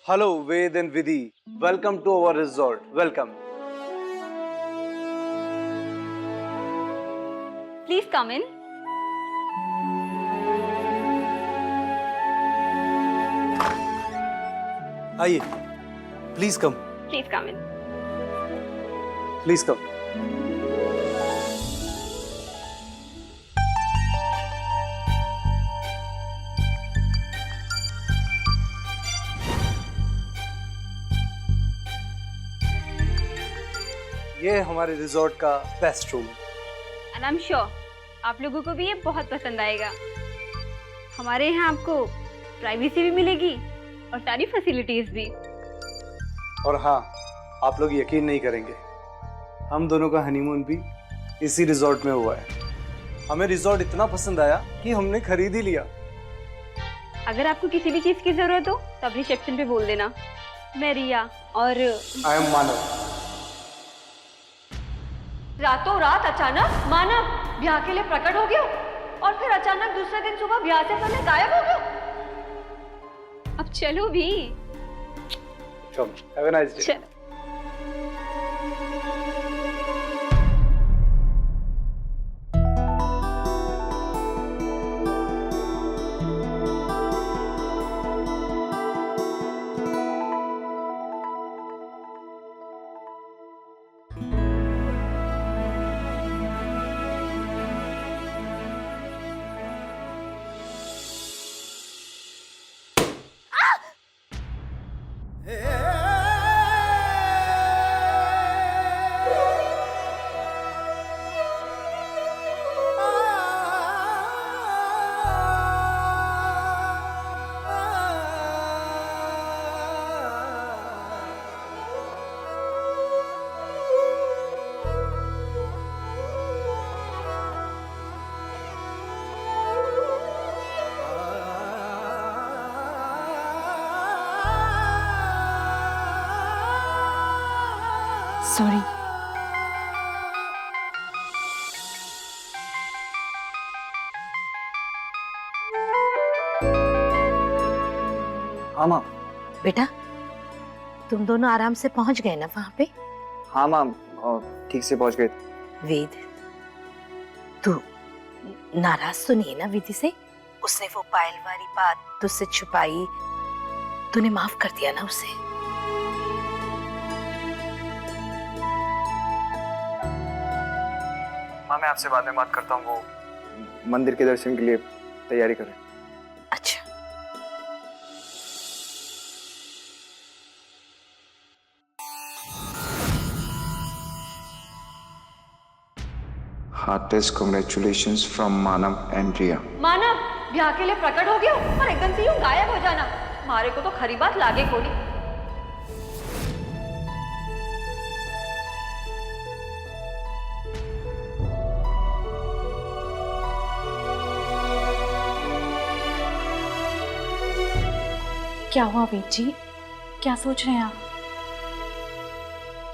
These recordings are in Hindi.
Hello, Ved and Vidhi. Welcome to our resort. Welcome. Please come in. आइए. Please come. Please come in. Please come. ये है हमारे रिजॉर्ट का best room. And I'm sure आप लोगों को भी ये बहुत पसंद आएगा. हमारे यहाँ आपको प्राइवेसी भी मिलेगी और सारी फैसिलिटीज भी. और हाँ, आप लोग यकीन नहीं करेंगे, हम दोनों का हनीमून भी इसी रिजॉर्ट में हुआ है. हमें रिजॉर्ट इतना पसंद आया कि हमने खरीद ही लिया. अगर आपको किसी भी चीज की जरूरत हो तो आप रिसेप्शन पे बोल देना. मैं रिया और आई एम मानव. रातों रात अचानक मानव ब्याह के लिए प्रकट हो गया और फिर अचानक दूसरे दिन सुबह ब्याह से पहले गायब हो गया. अब चलो भी. चलो, हैव अ नाइस डे. चलो. सॉरी. हाँ माँ. बेटा, तुम दोनों आराम से पहुंच गए ना वहां पे? हाँ माँ, ठीक से पहुंच गए. वेद, तू नाराज तो नहीं है ना विधि से? उसने वो पायल वाली बात तुझसे छुपाई, तूने माफ कर दिया ना उसे? माँ मैं आपसे बाद में बात करता हूँ. वो मंदिर के दर्शन के लिए तैयारी करें. अच्छा. Heartiest congratulations from Manav and Riya. मानव ब्याह के लिए प्रकट हो गया और एकदम से यूं गायब हो जाना, हमारे को तो खरी बात लागे कोनी. क्या हुआ वेद जी? क्या सोच रहे हैं आप?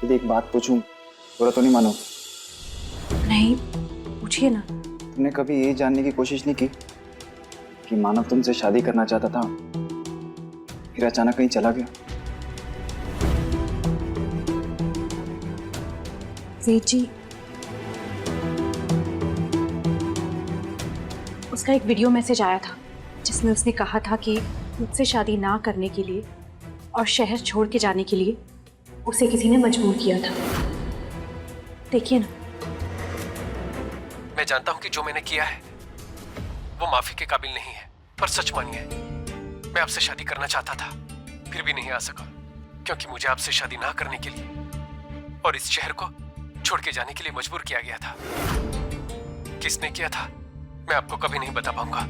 यदि एक बात पूछूं, बुरा तो नहीं मानो? नहीं, पूछिए ना. तुमने कभी ये जानने की कोशिश नहीं की कि मानव तुमसे शादी करना चाहता था, फिर अचानक कहीं चला गया? वेद जी, उसका एक वीडियो मैसेज आया था जिसमें उसने कहा था कि मुझसे शादी ना करने के लिए और शहर छोड़ के जाने के लिए उसे किसी ने मजबूर किया था. देखिए ना. मैं जानता हूं कि जो मैंने किया है वो माफी के काबिल नहीं है, पर सच मानिए मैं आपसे शादी करना चाहता था, फिर भी नहीं आ सका क्योंकि मुझे आपसे शादी ना करने के लिए और इस शहर को छोड़ के जाने के लिए मजबूर किया गया था. किसने किया था मैं आपको कभी नहीं बता पाऊंगा.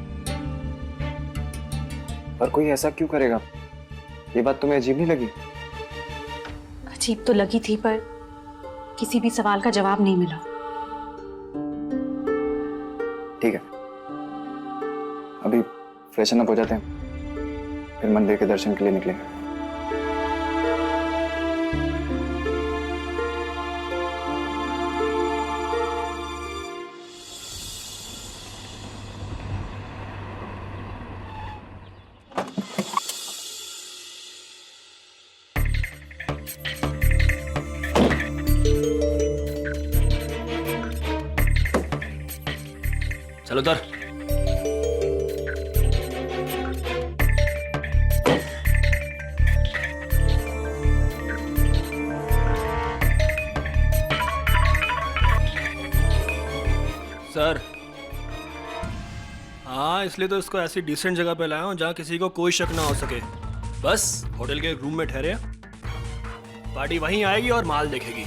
पर कोई ऐसा क्यों करेगा? ये बात तुम्हें अजीब नहीं लगी? अजीब तो लगी थी, पर किसी भी सवाल का जवाब नहीं मिला. ठीक है, अभी फ्रेशन अप हो जाते हैं, फिर मंदिर के दर्शन के लिए निकलेंगे. चलो उधर। सर, हाँ, इसलिए तो इसको ऐसी डिसेंट जगह पे लाया हूँ जहाँ किसी को कोई शक ना हो सके। बस होटल के एक रूम में ठहरे, पार्टी वहीं आएगी और माल देखेगी।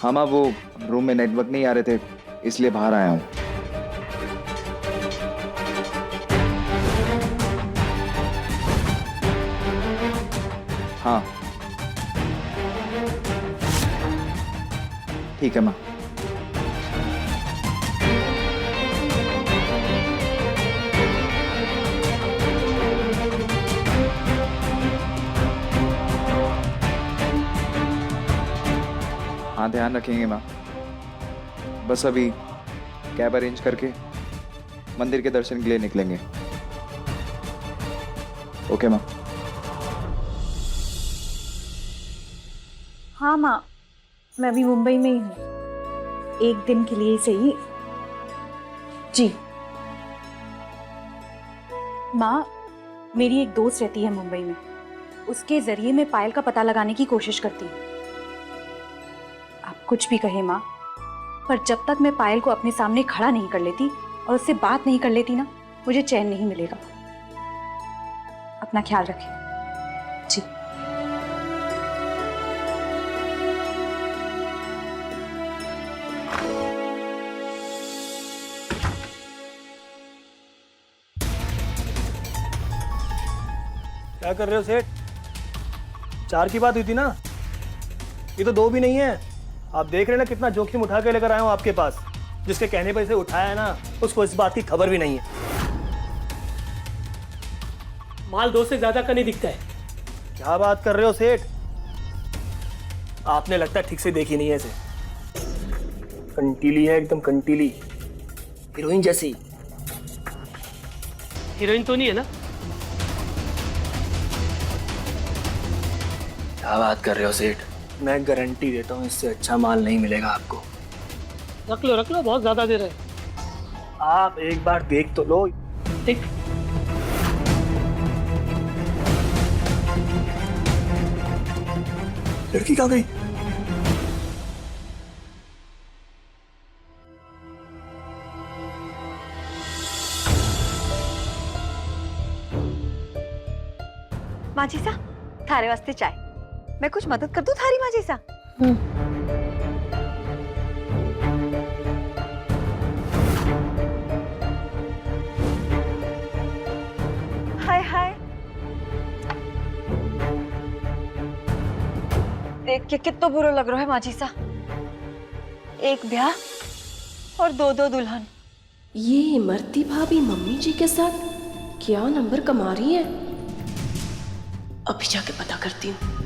हाँ माँ, वो रूम में नेटवर्क नहीं आ रहे थे, इसलिए बाहर आया हूँ। हाँ ठीक है माँ। हाँ ध्यान रखेंगे माँ। बस अभी कैब अरेंज करके मंदिर के दर्शन के लिए निकलेंगे। ओके माँ। हाँ माँ, मैं अभी मुंबई में ही हूँ, एक दिन के लिए सही। जी माँ, मेरी एक दोस्त रहती है मुंबई में, उसके जरिए मैं पायल का पता लगाने की कोशिश करती हूँ। आप कुछ भी कहे माँ, पर जब तक मैं पायल को अपने सामने खड़ा नहीं कर लेती और उससे बात नहीं कर लेती ना, मुझे चैन नहीं मिलेगा। अपना ख्याल रखें। जी क्या कर रहे हो सेठ? 4 की बात हुई थी ना, ये तो 2 भी नहीं है। आप देख रहे हैं ना कितना जोखिम उठा के लेकर आया हूं आपके पास। जिसके कहने पर इसे उठाया है ना, उसको इस बात की खबर भी नहीं है। माल 2 से ज्यादा का नहीं दिखता है। क्या बात कर रहे हो सेठ? आपने लगता है ठीक से देखी नहीं है इसे। कंटीली है, एकदम कंटीली, हीरोइन जैसी। हीरोइन तो नहीं है ना? क्या बात कर रहे हो सेठ? मैं गारंटी देता हूँ इससे अच्छा माल नहीं मिलेगा आपको। रख लो, बहुत ज्यादा दे रहे हैं। आप एक बार देख तो लो। ठीक। लड़की कहाँ गई? माजीसा, थारे वास्ते चाय। मैं कुछ मदद कर दूं थारी माजीसा? हाय हाय, देख के कितना बुरा लग रहा है माजीसा। एक ब्याह और 2 दुल्हन। ये इमरती भाभी मम्मी जी के साथ क्या नंबर कमा रही है? अभी जाके पता करती हूँ।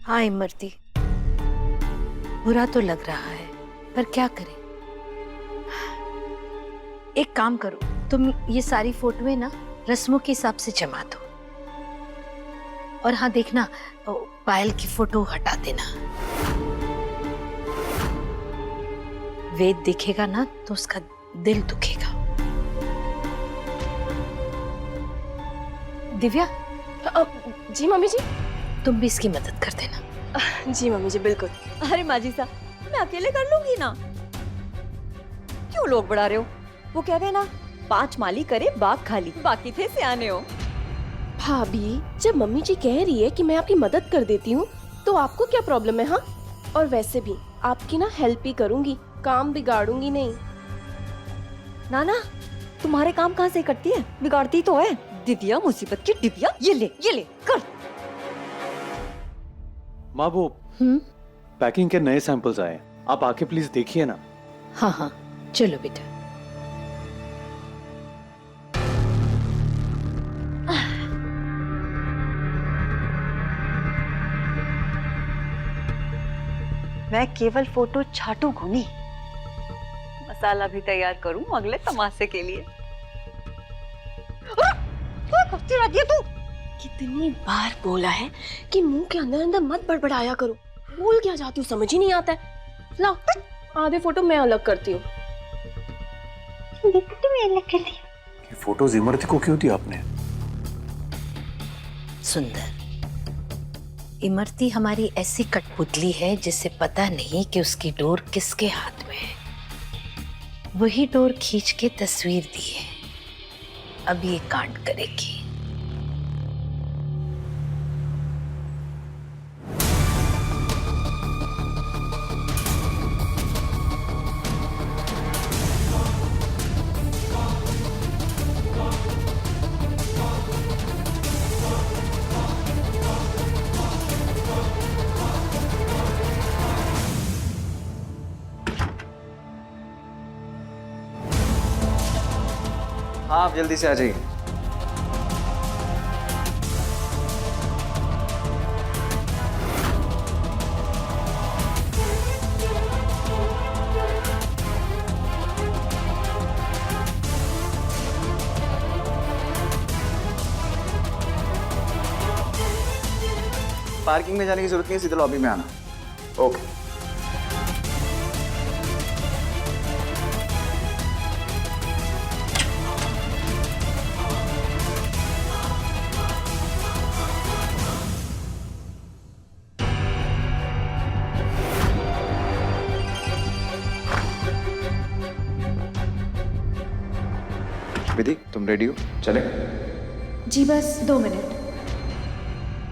हाँ इमरती, बुरा तो लग रहा है, पर क्या करें। एक काम करो, तुम ये सारी फोटोएं ना रस्मों के हिसाब से जमा दो, और हाँ देखना, पायल की फोटो हटा देना। वेद दिखेगा ना तो उसका दिल दुखेगा। दिव्या, जी मम्मी जी। तुम भी इसकी मदद कर देना। जी मम्मी जी, बिल्कुल। अरे माजीसा, मैं अकेले कर लूंगी ना, क्यों लोग बढ़ा रहे हो? वो कहते हैं ना, 5 माली करे बाग खाली, बाकी थे सियाने हो। भाभी, जब मम्मी जी कह रही है कि मैं आपकी मदद कर देती हूँ, तो आपको क्या प्रॉब्लम है? हाँ, और वैसे भी आपकी ना हेल्प ही करूंगी, काम बिगाड़ूंगी नहीं। नाना, तुम्हारे काम कहाँ से करती है, बिगाड़ती तो है। दिव्या मुसीबत की डिबिया, ये ले कर। माँ, वो पैकिंग के नए सैंपल्स आए, आप आके प्लीज देखिए ना। हाँ हाँ, चलो बेटा। मैं केवल फोटो छाटू घूनी, मसाला भी तैयार करूं अगले तमाशे के लिए। क्या करती रहती है तू? कितनी बार बोला है कि मुंह के अंदर अंदर मत बड़बड़ाया करो, भूल क्या जाती हूँ, समझ ही नहीं आता है। लाओ आधे फोटो मैं अलग करती हूँ। ये फोटोज इमरती को क्यों दी आपने? सुंदर, इमरती हमारी ऐसी कठपुतली है जिसे पता नहीं कि उसकी डोर किसके हाथ में है। वही डोर खींच के तस्वीर दी है, अब ये कांड करेगी। हाँ आप जल्दी से आ जाइए। पार्किंग में जाने की जरूरत नहीं है, सीधे लॉबी में आना। ओके। विधि तुम रेडी हो? चले? जी बस 2 मिनट।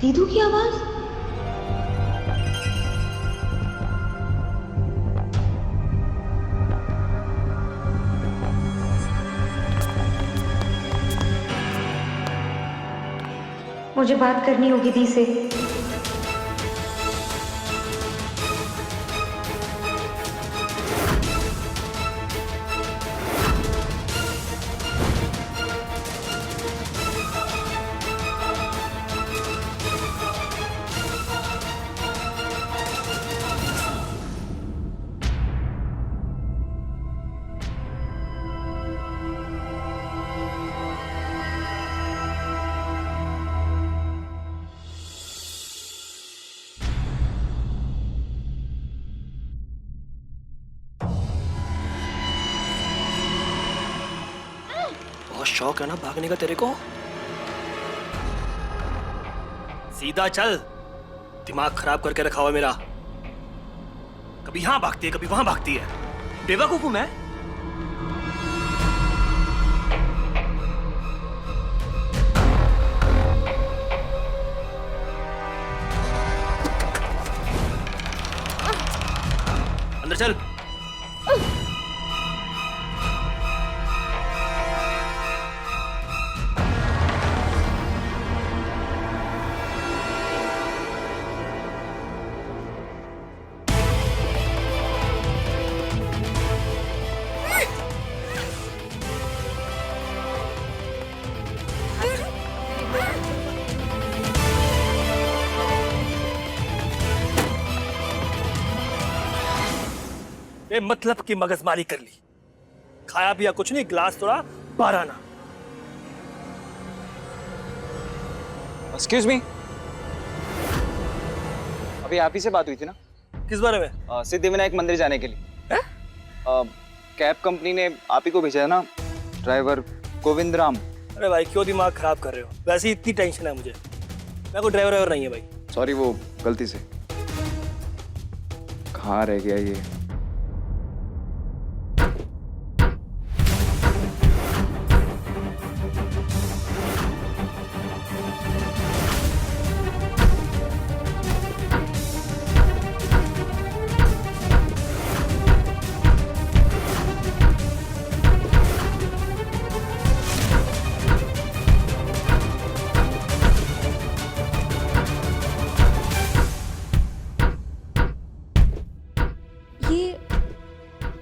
दीदू की आवाज। मुझे बात करनी होगी दी से। बहुत शौक है ना भागने का तेरे को? सीधा चल, दिमाग खराब करके रखा हुआ मेरा। कभी यहां भागती है, कभी वहां भागती है। बेवकूफ हूं मैं? अंदर चल। मतलब की मगजमारी कर ली, खाया पिया कुछ नहीं, ग्लास थोड़ा 12 आना। एक्सक्यूज मी, अभी आप ही से बात हुई थी ना? किस बारे में? सिद्धिविनायक मंदिर जाने के लिए। कैब कंपनी ने आप ही को भेजा है ना, ड्राइवर गोविंद राम। अरे भाई क्यों दिमाग खराब कर रहे हो? वैसे ही इतनी टेंशन है मुझे, मैं कोई ड्राइवर नहीं है भाई। सॉरी, वो गलती से। कहाँ रह गया ये?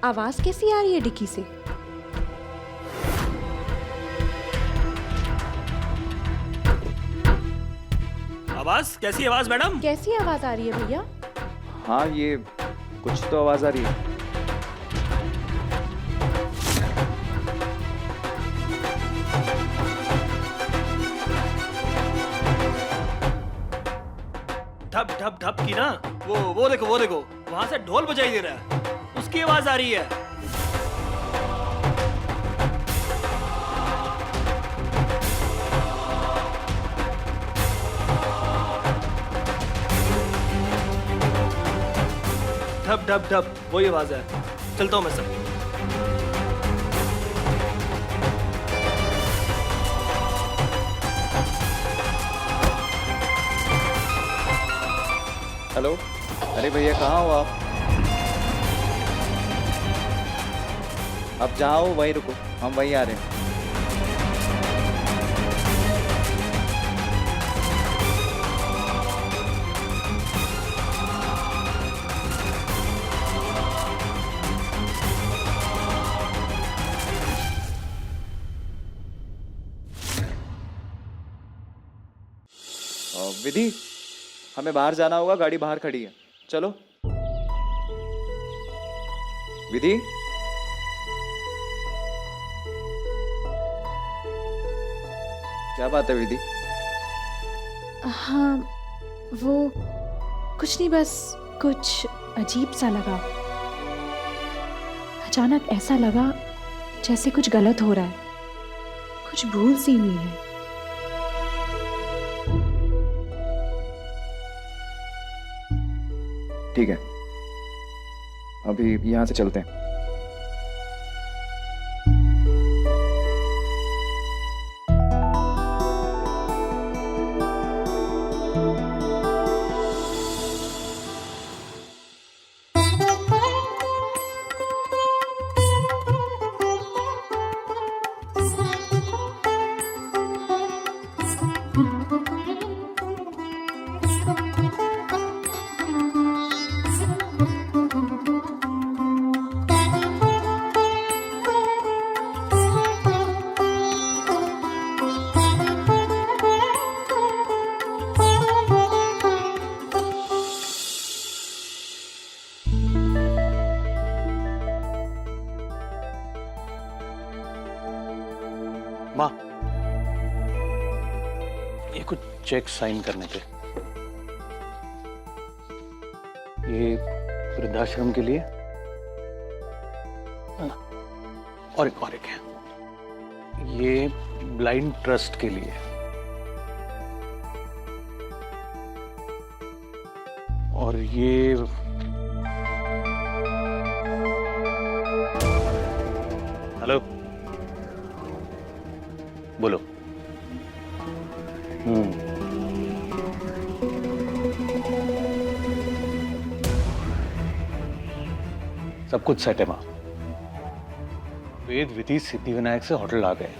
आवाज कैसी आ रही है डिक्की से? आवाज? कैसी आवाज मैडम? कैसी आवाज आ रही है भैया? हाँ, ये कुछ तो आवाज आ रही है। ढप ढप ढप की ना, वो देखो वहां से ढोल बजाई दे रहा है, उसकी आवाज आ रही है। ढप ढप ढप वही आवाज है। चलता हूं मैं सर। हेलो, अरे भैया कहाँ हो आप? अब जहाँ हो वहीं रुको, हम वहीं आ रहे हैं। विधि, हमें बाहर जाना होगा, गाड़ी बाहर खड़ी है, चलो। विधि, क्या बात है विधि? हाँ, वो कुछ नहीं, बस कुछ अजीब सा लगा। अचानक ऐसा लगा जैसे कुछ गलत हो रहा है, कुछ भूल सी हुई है। ठीक है, अभी यहाँ से चलते हैं। माँ, ये कुछ चेक साइन करने थे। ये वृद्धाश्रम के लिए और एक है, ये ब्लाइंड ट्रस्ट के लिए, और ये हेलो, बोलो। सब कुछ सेट है माँ। वेद विधि सिद्धिविनायक से होटल आ गए।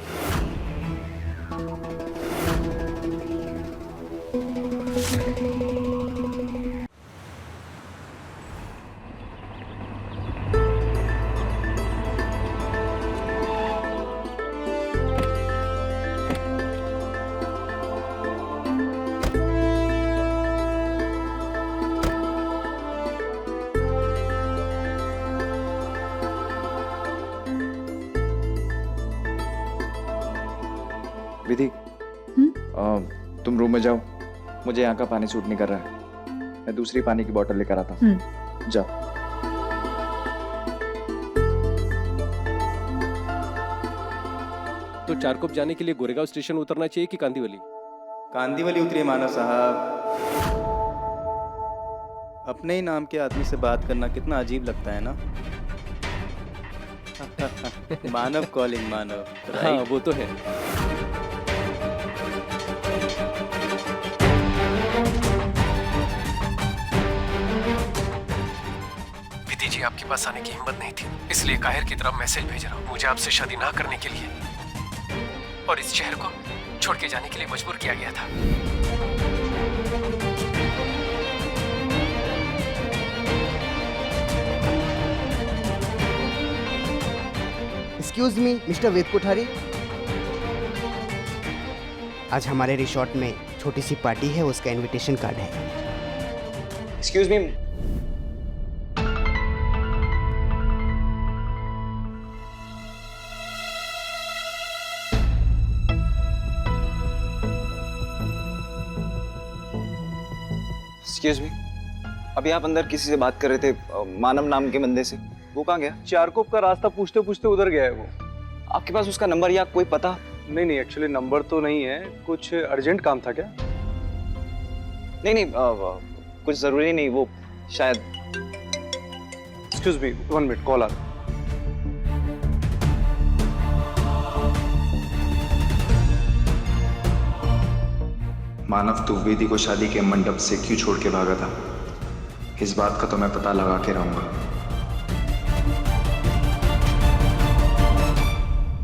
विधि, तुम रूम में जाओ, मुझे यहाँ का पानी सूट नहीं कर रहा है। मैं दूसरी पानी की बोतल लेकर आता हूँ, जाओ। तो चारकोप जाने के लिए गोरेगांव स्टेशन उतरना चाहिए कि कांदीवली? कांदीवली उतरिए मानव साहब। अपने ही नाम के आदमी से बात करना कितना अजीब लगता है ना। मानव कॉलिंग मानव। हाँ, वो तो है। विधि जी आपके पास आने की हिम्मत नहीं थी, इसलिए काहिर की तरफ मैसेज भेज रहा हूँ मुझे आपसे शादी ना करने के लिए, और इस शहर को छोड़ के जाने के लिए मजबूर किया गया था। एक्सक्यूज मी मिस्टर वेद कोठारी, आज हमारे रिसोर्ट में छोटी सी पार्टी है, उसका इनविटेशन कार्ड है। एक्सक्यूज मी, एक्सक्यूज मी, अभी आप अंदर किसी से बात कर रहे थे मानव नाम के बंदे से, वो कहाँ गया? चारकोप का रास्ता पूछते पूछते उधर गया है वो। आपके पास उसका नंबर या कोई पता? नहीं नहीं, एक्चुअली नंबर तो नहीं है, कुछ अर्जेंट काम था क्या? नहीं नहीं, कुछ जरूरी नहीं, वो शायद। एक्सक्यूज मी, 1 मिनट, कॉल आ रहा है। मानव, तू वेदी को शादी के मंडप से क्यों छोड़ के भागा था? इस बात का तो मैं पता लगा के रहूंगा।